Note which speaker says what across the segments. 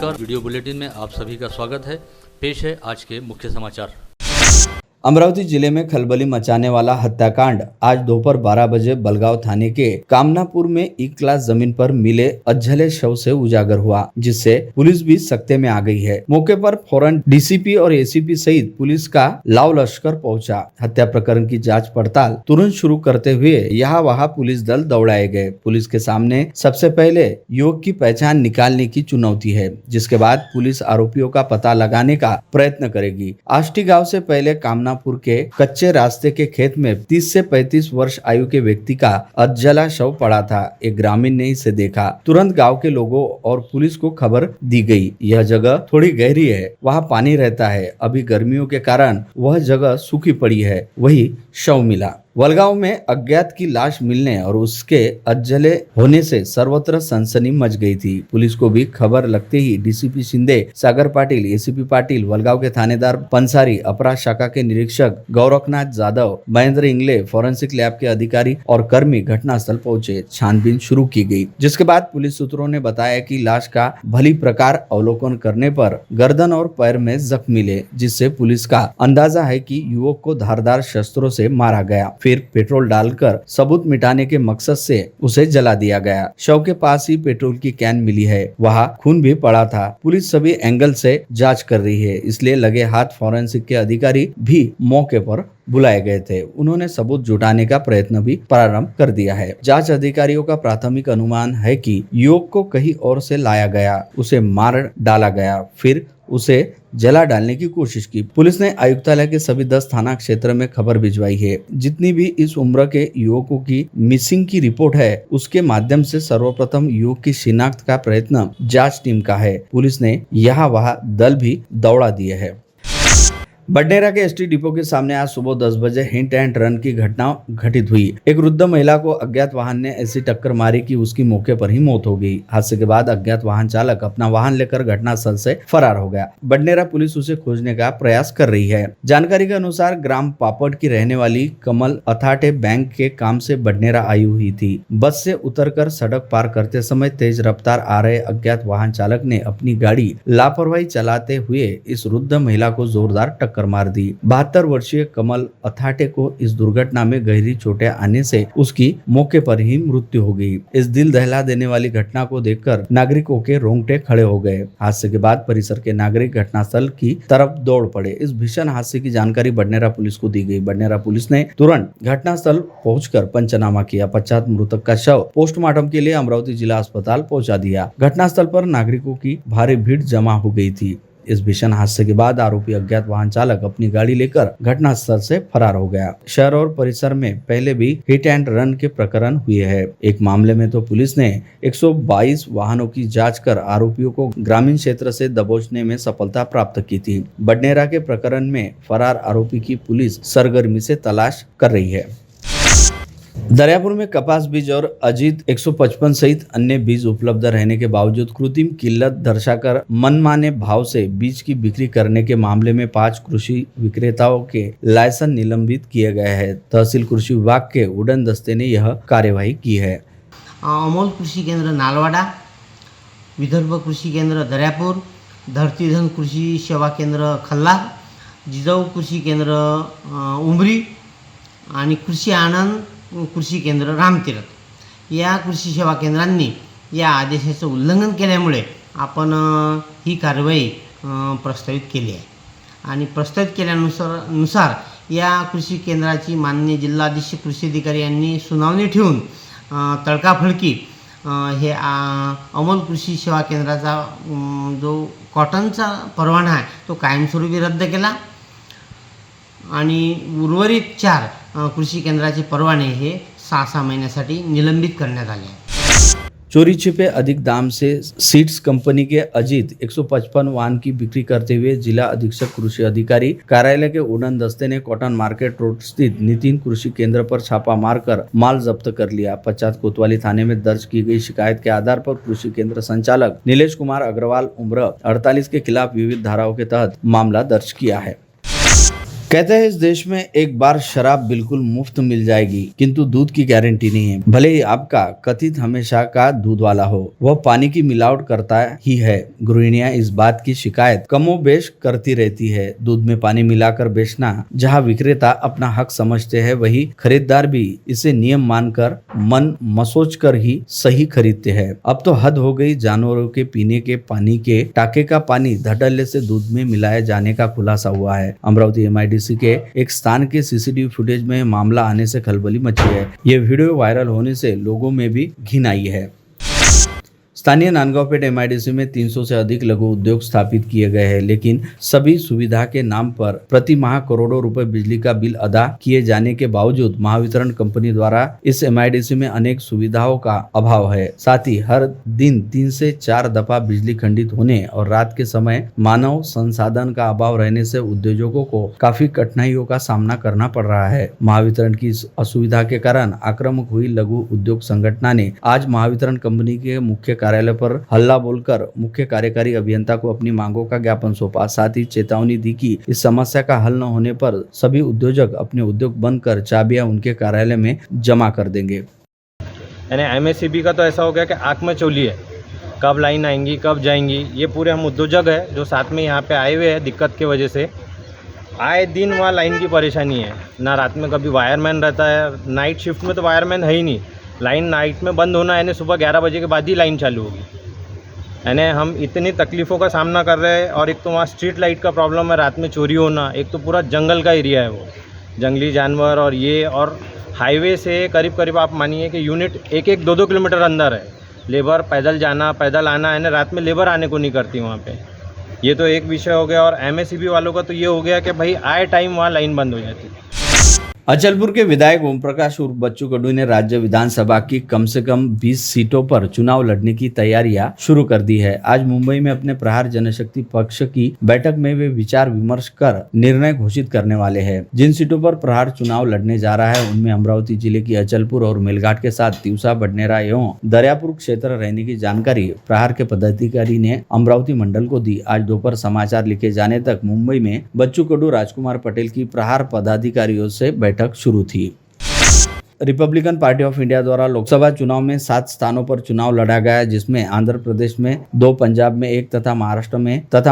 Speaker 1: नमस्कार, video bulletin में आप सभी का स्वागत है। पेश है आज के मुख्य समाचार।
Speaker 2: अमरावती जिले में खलबली मचाने वाला हत्याकांड आज दोपहर 12 बजे बलगांव थाने के कामनापुर में ई क्लास जमीन पर मिले अज्जले शव से उजागर हुआ, जिससे पुलिस भी सख्ते में आ गई है। मौके पर फौरन डीसीपी और एसीपी सहित पुलिस का लाव लश्कर पहुंचा। हत्या प्रकरण की जांच पड़ताल तुरंत शुरू करते हुए यहाँ वहाँ पुलिस दल दौड़ाए गए। पुलिस के सामने सबसे पहले युवक की पहचान निकालने की चुनौती है, जिसके बाद पुलिस आरोपियों का पता लगाने का प्रयत्न करेगी। आष्टी गाँव से पहले कामनापुर के कच्चे रास्ते के खेत में 30 से 35 वर्ष आयु के व्यक्ति का अज्जला शव पड़ा था। एक ग्रामीण ने इसे देखा। तुरंत गांव के लोगों और पुलिस को खबर दी गई। यह जगह थोड़ी गहरी है, वहां पानी रहता है। अभी गर्मियों के कारण वह जगह सूखी पड़ी है। वही शव मिला। वलगांव में अज्ञात की लाश मिलने और उसके अज्जले होने से सर्वत्र सनसनी मच गई थी। पुलिस को भी खबर लगते ही डीसीपी शिंदे, सागर पाटिल, एसीपी पाटिल, वलगांव के थानेदार पंसारी, अपराध शाखा के निरीक्षक गौरखनाथ जाधव, महेंद्र इंगले, फॉरेंसिक लैब के अधिकारी और कर्मी घटनास्थल पहुंचे। छानबीन शुरू की गई, जिसके बाद पुलिस सूत्रों ने बताया कि लाश का भली प्रकार अवलोकन करने पर गर्दन और पैर में जख्म मिले, जिससे पुलिस का अंदाजा है कि युवक को धारदार शस्त्रों से मारा गया। फिर पेट्रोल डालकर सबूत मिटाने के मकसद से उसे जला दिया गया। शव के पास ही पेट्रोल की कैन मिली है, वहां खून भी पड़ा था। पुलिस सभी एंगल से जांच कर रही है, इसलिए लगे हाथ फॉरेंसिक के अधिकारी भी मौके पर बुलाए गए थे। उन्होंने सबूत जुटाने का प्रयत्न भी प्रारंभ कर दिया है। जांच अधिकारियों का प्राथमिक अनुमान है कि युवक को कहीं और से लाया गया, उसे मार डाला गया, फिर उसे जला डालने की कोशिश की। पुलिस ने आयुक्तालय के सभी 10 थाना क्षेत्र में खबर भिजवाई है। जितनी भी इस उम्र के युवकों की मिसिंग की रिपोर्ट है, उसके माध्यम से सर्वप्रथम युवक की शिनाख्त का प्रयत्न जांच टीम का है। पुलिस ने यहाँ वहाँ दल भी दौड़ा दिए है। बडनेरा के एसटी डिपो के सामने आज सुबह 10 बजे हिट एंड रन की घटना घटित हुई। एक वृद्ध महिला को अज्ञात वाहन ने ऐसी टक्कर मारी कि उसकी मौके पर ही मौत हो गई। हादसे के बाद अज्ञात वाहन चालक अपना वाहन लेकर घटनास्थल से फरार हो गया। बडनेरा पुलिस उसे खोजने का प्रयास कर रही है। जानकारी के अनुसार ग्राम पापड़ की रहने वाली कमल अथाटे बैंक के काम से बडनेरा आई हुई थी। बस से उतरकर सड़क पार करते समय तेज रफ्तार आ रहे अज्ञात वाहन चालक ने अपनी गाड़ी लापरवाही चलाते हुए इस वृद्ध महिला को जोरदार टक्कर मार दी। 72 वर्षीय कमल अथाटे को इस दुर्घटना में गहरी चोटें आने से उसकी मौके पर ही मृत्यु हो गई। इस दिल दहला देने वाली घटना को देखकर नागरिकों के रोंगटे खड़े हो गए। हादसे के बाद परिसर के नागरिक घटनास्थल की तरफ दौड़ पड़े। इस भीषण हादसे की जानकारी बडनेरा पुलिस को दी गई। बडनेरा पुलिस ने तुरंत घटनास्थल पहुंचकर पंचनामा किया। पश्चात मृतक का शव पोस्टमार्टम के लिए अमरावती जिला अस्पताल पहुंचा दिया। घटनास्थल पर नागरिकों की भारी भीड़ जमा हो गई थी। इस भीषण हादसे के बाद आरोपी अज्ञात वाहन चालक अपनी गाड़ी लेकर घटनास्थल से फरार हो गया। शहर और परिसर में पहले भी हिट एंड रन के प्रकरण हुए हैं। एक मामले में तो पुलिस ने 122 वाहनों की जांच कर आरोपियों को ग्रामीण क्षेत्र से दबोचने में सफलता प्राप्त की थी। बडनेरा के प्रकरण में फरार आरोपी की पुलिस सरगर्मी से तलाश कर रही है। दरियापुर में कपास बीज और अजीत 155 सहित अन्य बीज उपलब्ध रहने के बावजूद कृत्रिम किल्लत दर्शाकर मनमाने भाव से बीज की बिक्री करने के मामले में 5 कृषि विक्रेताओं के लाइसेंस निलंबित किए गए हैं। तहसील कृषि विभाग के उड़न दस्ते ने यह कार्यवाही की है।
Speaker 3: अमोल कृषि केंद्र नालवाडा, विदर्भ कृषि केंद्र दरियापुर, धरतीधन कृषि सेवा केंद्र खल्लार, जिजाऊ कृषी केंद्र उमरी आणि कृषी आनंद कृषी केंद्र रामतीर्थ या कृषी सेवा केंद्रांनी या आदेशाचं उल्लंघन केल्यामुळे आपण ही कारवाई प्रस्तावित केली आहे आणि प्रस्तावित केल्यानुसार या कृषी केंद्राची माननीय जिल्हाधीश कृषी अधिकारी यांनी सुनावणी ठेवून तडकाफडकी हे अमोल कृषी सेवा केंद्राचा जो कॉटनचा परवाना आहे तो कायमस्वरूपी रद्द केला आणि उर्वरित 4 कृषी केंद्राचे परवाने हे 6 महिन्यासाठी निलंबित करण्यात आले आहेत।
Speaker 2: चोरी छिपे अधिक दाम से सीड्स कंपनी के अजीत 155 वाहन की बिक्री करते हुए जिला अधीक्षक कृषि अधिकारी कार्यालय के उड़न दस्ते ने कॉटन मार्केट रोड स्थित नितिन कृषि केंद्र पर छापा मारकर माल जब्त कर लिया। पश्चात कोतवाली थाने में दर्ज की गई शिकायत के आधार पर कृषि केंद्र संचालक नीलेश कुमार अग्रवाल उम्र 48 के खिलाफ विविध धाराओं के तहत मामला दर्ज किया है। कहते हैं इस देश में एक बार शराब बिल्कुल मुफ्त मिल जाएगी, किंतु दूध की गारंटी नहीं है। भले ही आपका कथित हमेशा का दूध वाला हो, वह पानी की मिलावट करता ही है। गृहिणियां इस बात की शिकायत कमोबेश करती रहती है। दूध में पानी मिलाकर बेचना जहां विक्रेता अपना हक समझते हैं, वही खरीदार भी इसे नियम मानकर मन मसोच कर ही सही खरीदते हैं। अब तो हद हो गई। जानवरों के पीने के पानी के टाके का पानी धड़ल्ले से दूध में मिलाया जाने का खुलासा हुआ है। अमरावती MIDC के एक स्थान के CCTV फुटेज में मामला आने से खलबली मची है। ये वीडियो वायरल होने से लोगों में भी घिन आई है। स्थानीय नांदगांवपेट MIDC में 300 से अधिक लघु उद्योग स्थापित किए गए हैं, लेकिन सभी सुविधा के नाम पर प्रति माह करोड़ों रुपए बिजली का बिल अदा किए जाने के बावजूद महावितरण कंपनी द्वारा इस MIDC में अनेक सुविधाओं का अभाव है। साथ ही हर दिन 3 से 4 दफा बिजली खंडित होने और रात के समय मानव संसाधन का अभाव रहने से उद्योजकों को काफी कठिनाइयों का सामना करना पड़ रहा है। महावितरण की इस असुविधा के कारण आक्रामक हुई लघु उद्योग संगठन ने आज महावितरण कंपनी के मुख्य कार्यालय पर हल्ला बोलकर मुख्य कार्यकारी अभियंता को अपनी मांगों का ज्ञापन सौंपा। साथ ही चेतावनी दी कि इस समस्या का हल न होने पर सभी उद्योजक अपने उद्योग बंद कर चाबियां उनके कार्यालय में जमा कर देंगे।
Speaker 4: यानी MSCB का तो ऐसा हो गया कि आँख में चोली है, कब लाइन आएंगी कब जाएंगी। ये पूरे हम उद्योजक है जो साथ में यहाँ पे आए हुए हैं दिक्कत की वजह से। आए दिन वहाँ लाइन की परेशानी है, ना रात में कभी वायरमैन रहता है। नाइट शिफ्ट में तो वायरमैन है ही नहीं। लाइन नाइट में बंद होना यानी सुबह 11 बजे के बाद ही लाइन चालू होगी। यानी हम इतनी तकलीफ़ों का सामना कर रहे हैं। और एक तो वहाँ स्ट्रीट लाइट का प्रॉब्लम है, रात में चोरी होना। एक तो पूरा जंगल का एरिया है, वो जंगली जानवर और ये, और हाईवे से करीब करीब आप मानिए कि यूनिट 1-2 किलोमीटर अंदर है। लेबर पैदल जाना पैदल आना, यानी रात में लेबर आने को नहीं करती वहाँ पे। ये तो एक विषय हो गया। और MSCB वालों का तो ये हो गया कि भाई आए टाइम वहाँ लाइन बंद हो जाती है।
Speaker 2: अचलपुर के विधायक ओम प्रकाश उर्फ बच्चू कडू ने राज्य विधानसभा की कम से कम 20 सीटों पर चुनाव लड़ने की तैयारियां शुरू कर दी है। आज मुंबई में अपने प्रहार जनशक्ति पक्ष की बैठक में वे विचार विमर्श कर निर्णय घोषित करने वाले हैं। जिन सीटों पर प्रहार चुनाव लड़ने जा रहा है उनमें अमरावती जिले की अचलपुर और मेलघाट के साथ तिवसा, बडनेरा एवं दरियापुर क्षेत्र रहने की जानकारी प्रहार के पदाधिकारी ने अमरावती मंडल को दी। आज दोपहर समाचार लिखे जाने तक मुंबई में बच्चू कडू, राजकुमार पटेल की प्रहार पदाधिकारियों से बैठक शुरू थी। रिपब्लिकन पार्टी ऑफ इंडिया द्वारा लोकसभा चुनाव में 7 स्थानों पर चुनाव लड़ा गया, जिसमें आंध्र प्रदेश में 2, पंजाब में 1 तथा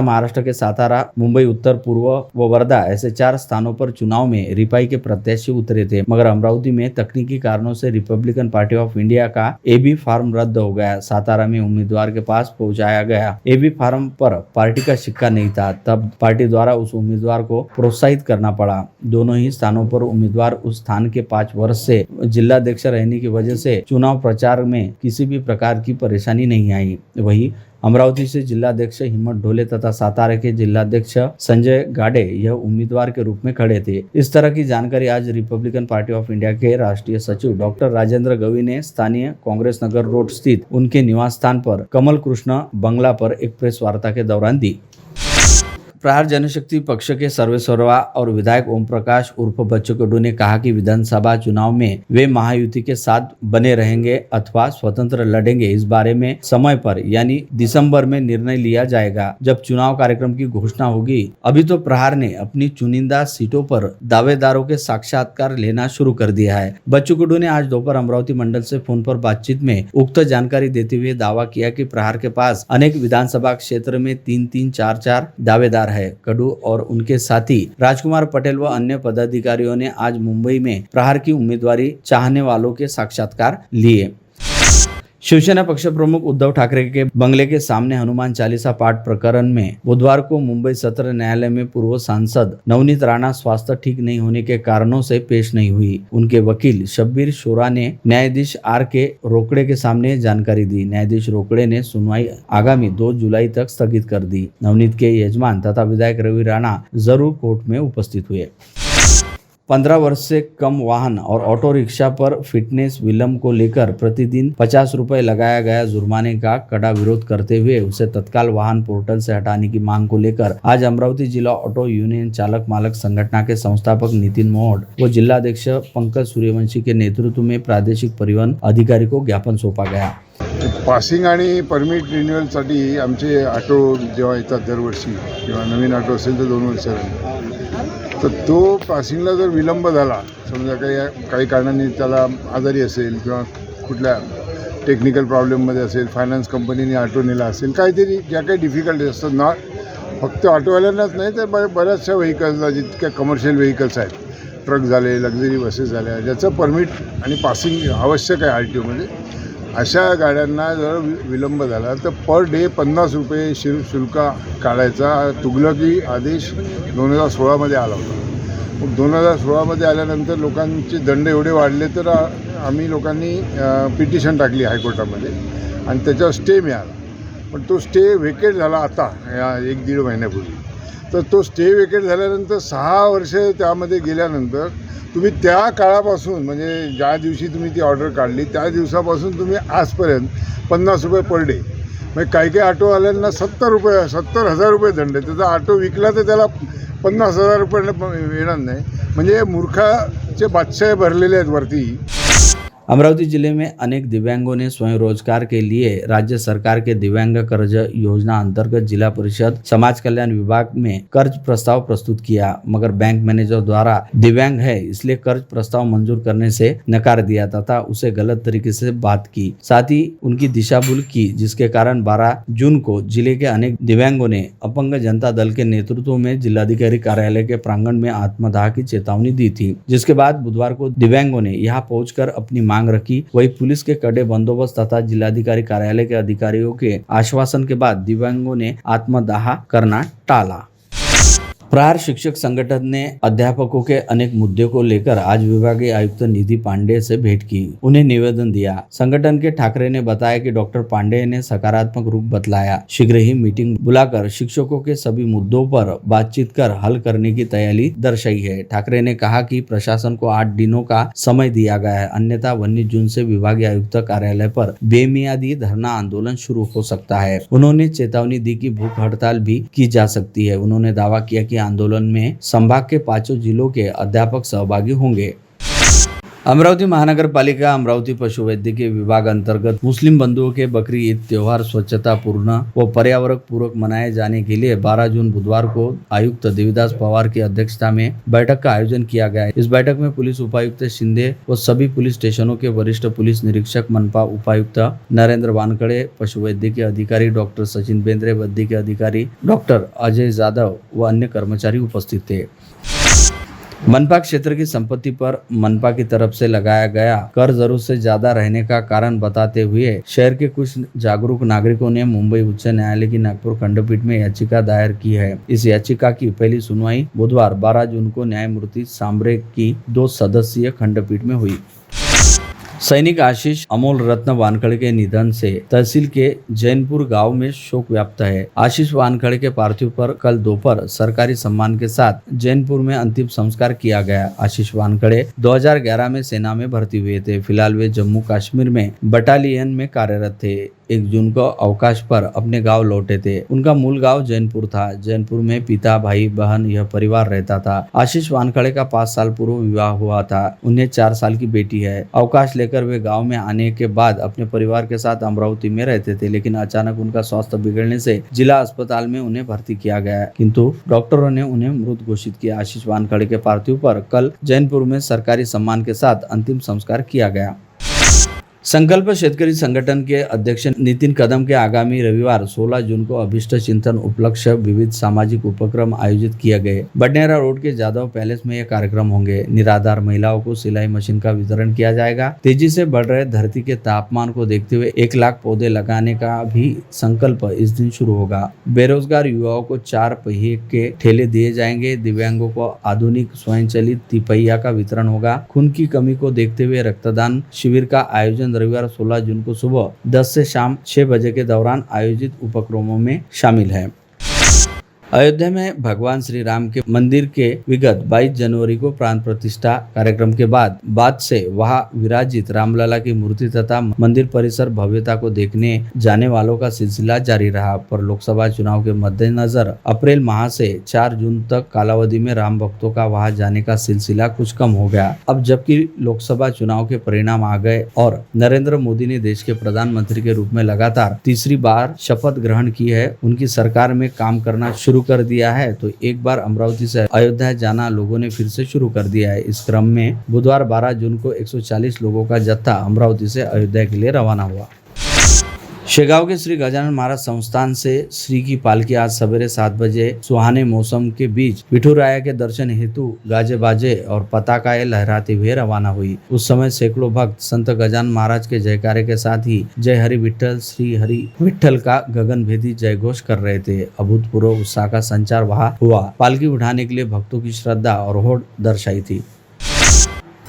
Speaker 2: महाराष्ट्र के सातारा, मुंबई उत्तर पूर्व व वर्धा ऐसे 4 स्थानों पर चुनाव में रिपाई के प्रत्याशी उतरे थे। मगर अमरावती में तकनीकी कारणों से रिपब्लिकन पार्टी ऑफ इंडिया का AB फार्म रद्द हो गया। सातारा में उम्मीदवार के पास पहुंचाया गया AB फार्म पर पार्टी का सिक्का नहीं था, तब पार्टी द्वारा उस उम्मीदवार को प्रोत्साहित करना पड़ा। दोनों ही स्थानों पर उम्मीदवार उस स्थान के 5 वर्ष से जिलाध्यक्ष रहने की वजह से चुनाव प्रचार में किसी भी प्रकार की परेशानी नहीं आई। वही अमरावती से जिलाध्यक्ष हिम्मत ढोले तथा सातारा के जिलाध्यक्ष संजय गाडे यह उम्मीदवार के रूप में खड़े थे। इस तरह की जानकारी आज रिपब्लिकन पार्टी ऑफ इंडिया के राष्ट्रीय सचिव डॉक्टर राजेंद्र गवी ने स्थानीय कांग्रेस नगर रोड स्थित उनके निवास स्थान पर कमल कृष्ण बंगला पर एक प्रेस वार्ता के दौरान दी। प्रहार जनशक्ति पक्ष के सर्वेसर्वा और विधायक ओम प्रकाश उर्फ बच्चू कडू ने कहा कि विधानसभा चुनाव में वे महायुति के साथ बने रहेंगे अथवा स्वतंत्र लड़ेंगे। इस बारे में समय पर यानी दिसंबर में निर्णय लिया जाएगा, जब चुनाव कार्यक्रम की घोषणा होगी। अभी तो प्रहार ने अपनी चुनिंदा सीटों पर दावेदारों के साक्षात्कार लेना शुरू कर दिया है। बच्चू कडू ने आज दोपहर अमरावती मंडल से फोन पर बातचीत में उक्त जानकारी देते हुए दावा किया कि प्रहार के पास अनेक विधानसभा क्षेत्र में 3-3, 4-4 दावेदार है। कडू और उनके साथी राजकुमार पटेल व अन्य पदाधिकारियों ने आज मुंबई में प्रहार की उम्मीदवारी चाहने वालों के साक्षात्कार लिए। शिवसेना पक्ष प्रमुख उद्धव ठाकरे के बंगले के सामने हनुमान चालीसा पाठ प्रकरण में बुधवार को मुंबई सत्र न्यायालय में पूर्व सांसद नवनीत राणा स्वास्थ्य ठीक नहीं होने के कारणों से पेश नहीं हुई। उनके वकील शब्बीर शोरा ने न्यायाधीश RK रोकड़े के सामने जानकारी दी। न्यायाधीश रोकड़े ने सुनवाई आगामी 2 जुलाई तक स्थगित कर दी। नवनीत के यजमान तथा विधायक रवि राणा जरूर कोर्ट में उपस्थित हुए। 15 वर्ष से कम वाहन और ऑटो रिक्शा पर फिटनेस विलंब को लेकर प्रतिदिन 50 रुपए लगाया गया जुर्माने का कड़ा विरोध करते हुए उसे तत्काल वाहन पोर्टल से हटाने की मांग को लेकर आज अमरावती जिला ऑटो यूनियन चालक मालक संगठन के संस्थापक नितिन मोहड व जिलाध्यक्ष पंकज सूर्यवंशी के नेतृत्व में प्रादेशिक परिवहन अधिकारी को ज्ञापन सौंपा गया।
Speaker 5: पासिंग आणि परमिट रिन्युअलसाठी आमचे ऑटो जेव्हा येतात दरवर्षी किंवा नवीन ऑटो असेल तर 2 वर्षांनी तर तो पासिंगला जर विलंब झाला, समजा काही कारणांनी त्याला आजारी असेल किंवा कुठल्या टेक्निकल प्रॉब्लेममध्ये असेल, फायनान्स कंपनीने ऑटो नेला असेल, काहीतरी ज्या काही डिफिकल्टी असतात ना, फक्त ऑटोवाल्यांनाच नाही तर बऱ्याचशा व्हेकल्सला, जितक्या कमर्शियल व्हेकल्स आहेत, ट्रक झाले, लक्झरी बसेस झाल्या, ज्याचं परमिट आणि पासिंग आवश्यक आहे RTOमध्ये, अशा गाड्यांना जर विलंब झाला तर पर डे 50 रुपये शुल्क काढायचा तुगलकी आदेश 2016मध्ये आला होता. मग 2016मध्ये आल्यानंतर लोकांचे दंड एवढे वाढले तर आम्ही लोकांनी पिटिशन टाकली हायकोर्टामध्ये आणि त्याच्यावर स्टे मिळाला. पण तो स्टे वेकेट झाला आता या 1-1.5 महिन्यापूर्वी. तर तो स्टे वेकेट झाल्यानंतर 6 वर्ष त्यामध्ये गेल्यानंतर तुम्ही त्या काळापासून, म्हणजे ज्या दिवशी तुम्ही ती ऑर्डर काढली त्या दिवसापासून तुम्ही आजपर्यंत 50 रुपये पर डे, म्हणजे काही ऑटोवाल्यांना 70,000 रुपये दंड आहे. त्याचा ऑटो विकला तर त्याला 50,000 रुपये येणार नाही. म्हणजे मूर्खाचे बादशाह भरलेले आहेत वरती.
Speaker 2: अमरावती जिले में अनेक दिव्यांगों ने स्वयं रोजगार के लिए राज्य सरकार के दिव्यांग कर्ज योजना अंतर्गत जिला परिषद समाज कल्याण विभाग में कर्ज प्रस्ताव प्रस्तुत किया, मगर बैंक मैनेजर द्वारा दिव्यांग है इसलिए कर्ज प्रस्ताव मंजूर करने से नकार दिया तथा उसे गलत तरीके से बात की, साथ ही उनकी दिशा भूल की, जिसके कारण 12 जून को जिले के अनेक दिव्यांगों ने अपंग जनता दल के नेतृत्व में जिलाधिकारी कार्यालय के प्रांगण में आत्मदाह की चेतावनी दी थी. जिसके बाद बुधवार को दिव्यांगों ने यहाँ पहुंचकर अपनी मांग रखी. वही पुलिस के कड़े बंदोबस्त तथा जिलाधिकारी कार्यालय के अधिकारियों के आश्वासन के बाद दिव्यांगों ने आत्मदाह करना टाला. प्रहार शिक्षक संगठन ने अध्यापकों के अनेक मुद्दों को लेकर आज विभागीय आयुक्त निधि पांडे से भेंट की, उन्हें निवेदन दिया. संगठन के ठाकरे ने बताया कि डॉक्टर पांडे ने सकारात्मक रूप बतलाया, शीघ्र ही मीटिंग बुलाकर शिक्षकों के सभी मुद्दों पर बातचीत कर हल करने की तैयारी दर्शाई है. ठाकरे ने कहा कि प्रशासन को 8 दिनों का समय दिया गया है, अन्यथा 19 जून से विभागीय आयुक्त कार्यालय पर बेमियादी धरना आंदोलन शुरू हो सकता है. उन्होंने चेतावनी दी कि भूख हड़ताल भी की जा सकती है. उन्होंने दावा किया कि आंदोलन में संभाग के 5 जिलों के अध्यापक सहभागी होंगे. अमरावती महानगर पालिका अमरावती पशुवैद्यकीय विभाग अंतर्गत मुस्लिम बंधुओं के बकरी ईद त्योहार स्वच्छता पूर्ण व पर्यावरण पूर्वक मनाए जाने के लिए 12 जून बुधवार को आयुक्त देवीदास पवार की अध्यक्षता में बैठक का आयोजन किया गया है. इस बैठक में पुलिस उपायुक्त शिंदे व सभी पुलिस स्टेशनों के वरिष्ठ पुलिस निरीक्षक, मनपा उपायुक्त नरेंद्र वानखड़े, पशुवैद्यकीय अधिकारी डॉक्टर सचिन बेंद्रे, वैद्यकीय अधिकारी डॉक्टर अजय जाधव व अन्य कर्मचारी उपस्थित थे. मनपा क्षेत्र की संपत्ति पर मनपा की तरफ से लगाया गया कर जरूरत से ज्यादा रहने का कारण बताते हुए शहर के कुछ जागरूक नागरिकों ने मुंबई उच्च न्यायालय की नागपुर खंडपीठ में याचिका दायर की है. इस याचिका की पहली सुनवाई बुधवार 12 जून को न्यायमूर्ति सांबरे की 2 सदस्यीय खंडपीठ में हुई. सैनिक आशीष अमोल रत्न वानखड़े के निधन से तहसील के जैनपुर गांव में शोक व्याप्त है. आशीष वानखड़े के पार्थिव पर कल दोपहर सरकारी सम्मान के साथ जैनपुर में अंतिम संस्कार किया गया. आशीष वानखड़े 2011 में सेना में भर्ती हुए थे. फिलहाल वे जम्मू कश्मीर में बटालियन में कार्यरत थे. 1 जून को अवकाश पर अपने गांव लौटे थे. उनका मूल गांव जैनपुर था. जैनपुर में पिता, भाई, बहन यह परिवार रहता था. आशीष वानखड़े का 5 साल पूर्व विवाह हुआ था. उन्हें 4 साल की बेटी है. अवकाश लेकर वे गांव में आने के बाद अपने परिवार के साथ अमरावती में रहते थे, लेकिन अचानक उनका स्वास्थ्य बिगड़ने से जिला अस्पताल में उन्हें भर्ती किया गया, किंतु डॉक्टरों ने उन्हें मृत घोषित किया. आशीष वानखड़े के पार्थिव पर कल जैनपुर में सरकारी सम्मान के साथ अंतिम संस्कार किया गया. संकल्प शेतकरी संगठन के अध्यक्ष नितिन कदम के आगामी रविवार 16 जून को अभिष्ट चिंतन उपलक्ष्य विविध सामाजिक उपक्रम आयोजित किए गए. बडनेरा रोड के जादव पैलेस में यह कार्यक्रम होंगे. निराधार महिलाओं को सिलाई मशीन का वितरण किया जाएगा. तेजी से बढ़ रहे धरती के तापमान को देखते हुए 1 लाख पौधे लगाने का भी संकल्प इस दिन शुरू होगा. बेरोजगार युवाओं को 4 पहिए के ठेले दिए जाएंगे. दिव्यांगों को आधुनिक स्वयंचलित तिपहिया का वितरण होगा. खून की कमी को देखते हुए रक्तदान शिविर का आयोजन रविवार 16 जून को सुबह 10 से शाम 6 बजे के दौरान आयोजित उपक्रमों में शामिल है. अयोध्या में भगवान श्री राम के मंदिर के विगत 22 जनवरी को प्राण प्रतिष्ठा कार्यक्रम के बाद से वहां विराजित रामलला की मूर्ति तथा मंदिर परिसर भव्यता को देखने जाने वालों का सिलसिला जारी रहा. पर लोकसभा चुनाव के मद्देनजर अप्रैल माह से 4 जून तक कालावधि में राम भक्तों का वहां जाने का सिलसिला कुछ कम हो गया. अब जबकि लोकसभा चुनाव के परिणाम आ गए और नरेंद्र मोदी ने देश के प्रधानमंत्री के रूप में लगातार तीसरी बार शपथ ग्रहण की है, उनकी सरकार में काम करना शुरू शुरू कर दिया है तो एक बार अमरावती से अयोध्या जाना लोगों ने फिर से शुरू कर दिया है। इस क्रम में बुधवार 12 जून को 140 लोगों का जत्था अमरावती से अयोध्या के लिए रवाना हुआ। शेगांव के श्री गजानन महाराज संस्थान से श्री की पालकी आज सवेरे 7 बजे सुहाने मौसम के बीच विठुराया के दर्शन हेतु गाजे बाजे और पताकाएं लहराते हुए रवाना हुई। उस समय सैकड़ों भक्त संत गजानन महाराज के जयकारे के साथ ही जय हरि विठ्ठल श्री हरि विठ्ठल का गगनभेदी जयघोष कर रहे थे। अभूतपूर्व उत्साह का संचार वहां हुआ। पालकी उठाने के लिए भक्तों की श्रद्धा और होड़ दर्शाई थी।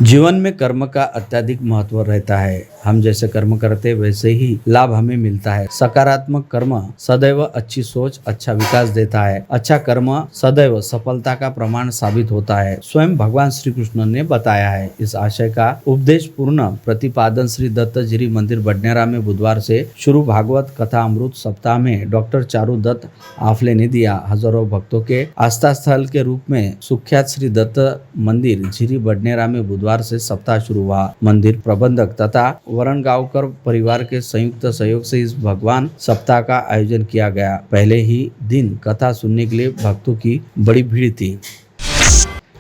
Speaker 2: जीवन में कर्म का अत्यधिक महत्व रहता है। हम जैसे कर्म करते वैसे ही लाभ हमें मिलता है। सकारात्मक कर्म सदैव अच्छी सोच, अच्छा विकास देता है। अच्छा कर्म सदैव सफलता का प्रमाण साबित होता है, स्वयं भगवान श्री कृष्ण ने बताया है। इस आशय का उपदेश पूर्ण प्रतिपादन श्री दत्तगिरी मंदिर बडनेरा में बुधवार से शुरू भागवत कथा अमृत सप्ताह में डॉक्टर चारू दत्त आफले ने दिया। हजारों भक्तों के आस्था स्थल के रूप में सुख्यात श्री दत्त मंदिर झिरी बडनेरा में बुधवार से सप्ताह शुरू हुआ। मंदिर प्रबंधक तथा वरण गांवकर परिवार के संयुक्त सहयोग से इस भगवान सप्ताह का आयोजन किया गया। पहले ही दिन कथा सुनने के लिए भक्तों की बड़ी भीड़ थी।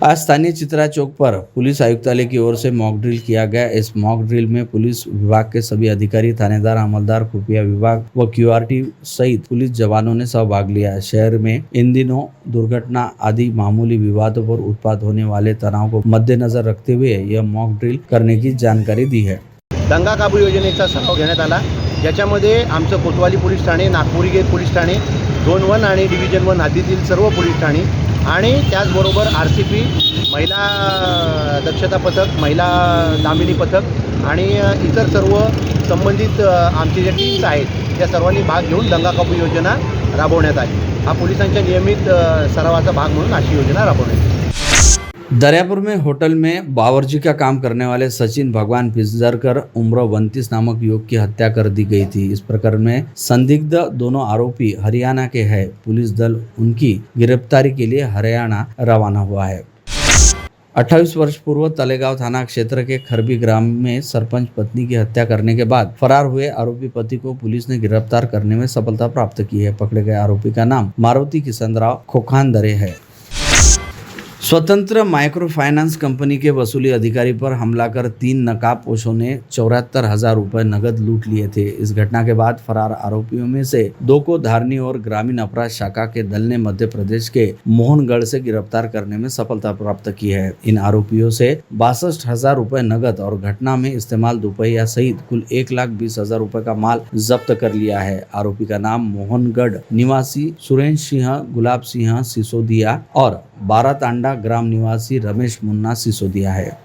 Speaker 2: आज स्थानीय चित्रा चौक पर पुलिस आयुक्तालय की ओर से मॉक ड्रिल किया गया। इस मॉक ड्रिल में पुलिस विभाग के सभी अधिकारी, थानेदार, अमलदार, खुफिया विभाग व क्यूआरटी सहित पुलिस जवानों ने सहभाग लिया। शहर में इन दिनों दुर्घटना आदि मामूली विवादों पर उत्पाद होने वाले तनाव को मद्देनजर रखते हुए यह मॉक ड्रिल करने की जानकारी दी है।
Speaker 6: दंगा काबू योजनेचा सराव घेण्यात आला, ज्याच्यामध्ये आमचं कोतवाली पोलीस ठाणे, नागपुरी गेट पोलीस ठाणे, झोन 1 आणि डिव्हिजन 1 हद्दीतील सर्व पोलीस ठाणे आणि त्याचबरोबर RCP, महिला दक्षता पथक, महिला दामिनी पथक आणि इतर सर्व संबंधित आमचे जे टीम्स आहेत त्या सर्वांनी भाग घेऊन दंगा काबू योजना राबवण्यात आली। हा पोलिसांच्या नियमित सरावाचा भाग म्हणून अशी योजना राबवण्यात आली।
Speaker 2: दरियापुर में होटल में बावर्ची का काम करने वाले सचिन भगवान पिंजरकर उम्र 29 नामक युवक की हत्या कर दी गई थी। इस प्रकरण में संदिग्ध दोनों आरोपी हरियाणा के हैं। पुलिस दल उनकी गिरफ्तारी के लिए हरियाणा रवाना हुआ है। 28 वर्ष पूर्व तलेगांव थाना क्षेत्र के खरबी ग्राम में सरपंच पत्नी की हत्या करने के बाद फरार हुए आरोपी पति को पुलिस ने गिरफ्तार करने में सफलता प्राप्त की है। पकड़े गए आरोपी का नाम मारुति किसनराव खोखानदरे है। स्वतंत्र माइक्रो फाइनेंस कंपनी के वसूली अधिकारी पर हमला कर 3 नकाबपोशों ने 74,000 रुपए नगद लूट लिए थे। इस घटना के बाद फरार आरोपियों में से 2 को धारनी और ग्रामीण अपराध शाखा के दल ने मध्य प्रदेश के मोहनगढ़ से गिरफ्तार करने में सफलता प्राप्त की है। इन आरोपियों से 62,000 रुपए नगद और घटना में इस्तेमाल दोपहिया सहित कुल 1,20,000 रुपए का माल जब्त कर लिया है। आरोपी का नाम मोहनगढ़ निवासी सुरेंद्र सिंह, गुलाब सिंह सिसोदिया और 12 तांडा ग्राम निवासी रमेश मुन्ना सिसोदिया है।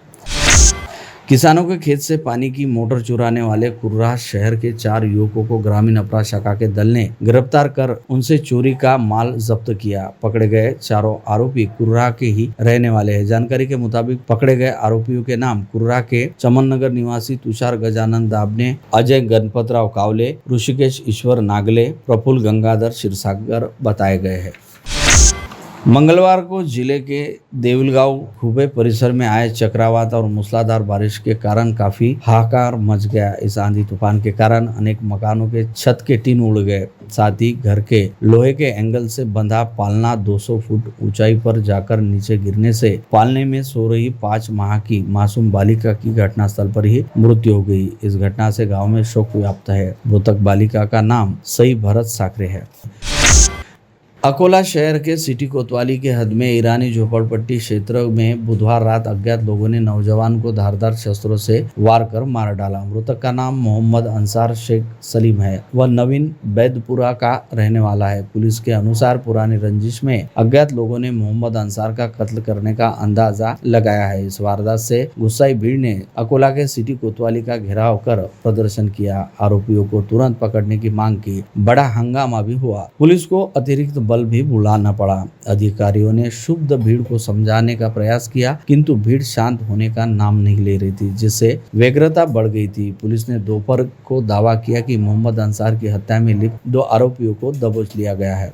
Speaker 2: किसानों के खेत से पानी की मोटर चुराने वाले कुर्रा शहर के 4 युवकों को ग्रामीण अपराध शाखा के दल ने गिरफ्तार कर उनसे चोरी का माल जब्त किया। पकड़े गए चारों आरोपी कुर्रा के ही रहने वाले हैं। जानकारी के मुताबिक पकड़े गए आरोपियों के नाम कुर्रा के चमन नगर निवासी तुषार गजानन दाबने, अजय गणपतराव कावले, ऋषिकेश ईश्वर नागले, प्रफुल्ल गंगाधर क्षीरसागर बताए गए हैं। मंगलवार को जिले के देवलगांव खुबे परिसर में आए चक्रवात और मूसलाधार बारिश के कारण काफी हाहाकार मच गया। इस आंधी तूफान के कारण अनेक मकानों के छत के टीन उड़ गए। साथ ही घर के लोहे के एंगल से बंधा पालना 200 फुट ऊंचाई पर जाकर नीचे गिरने से पालने में सो रही 5 माह की मासूम बालिका की घटनास्थल पर ही मृत्यु हो गई। इस घटना से गाँव में शोक व्याप्त है। मृतक बालिका का नाम सई भरत साकरे है। अकोला शहर के सिटी कोतवाली के हद में ईरानी झोपड़पट्टी क्षेत्र में बुधवार रात अज्ञात लोगों ने नौजवान को धारदार शस्त्रों से वार कर मार डाला। मृतक का नाम मोहम्मद अंसार शेख सलीम है। वह नवीन बैदपुरा का रहने वाला है। पुलिस के अनुसार पुरानी रंजिश में अज्ञात लोगों ने मोहम्मद अंसार का कत्ल करने का अंदाजा लगाया है। इस वारदात से गुस्साई भीड़ ने अकोला के सिटी कोतवाली का घेराव कर प्रदर्शन किया। आरोपियों को तुरंत पकड़ने की मांग की। बड़ा हंगामा भी हुआ। पुलिस को अतिरिक्त बल भी बुलाना पड़ा। अधिकारियों ने क्षुब्ध भीड़ को समझाने का प्रयास किया, किंतु भीड़ शांत होने का नाम नहीं ले रही थी, जिससे व्यग्रता बढ़ गई थी। पुलिस ने दोपहर को दावा किया कि मोहम्मद अंसार की हत्या में लिप्त 2 आरोपियों को दबोच लिया गया है।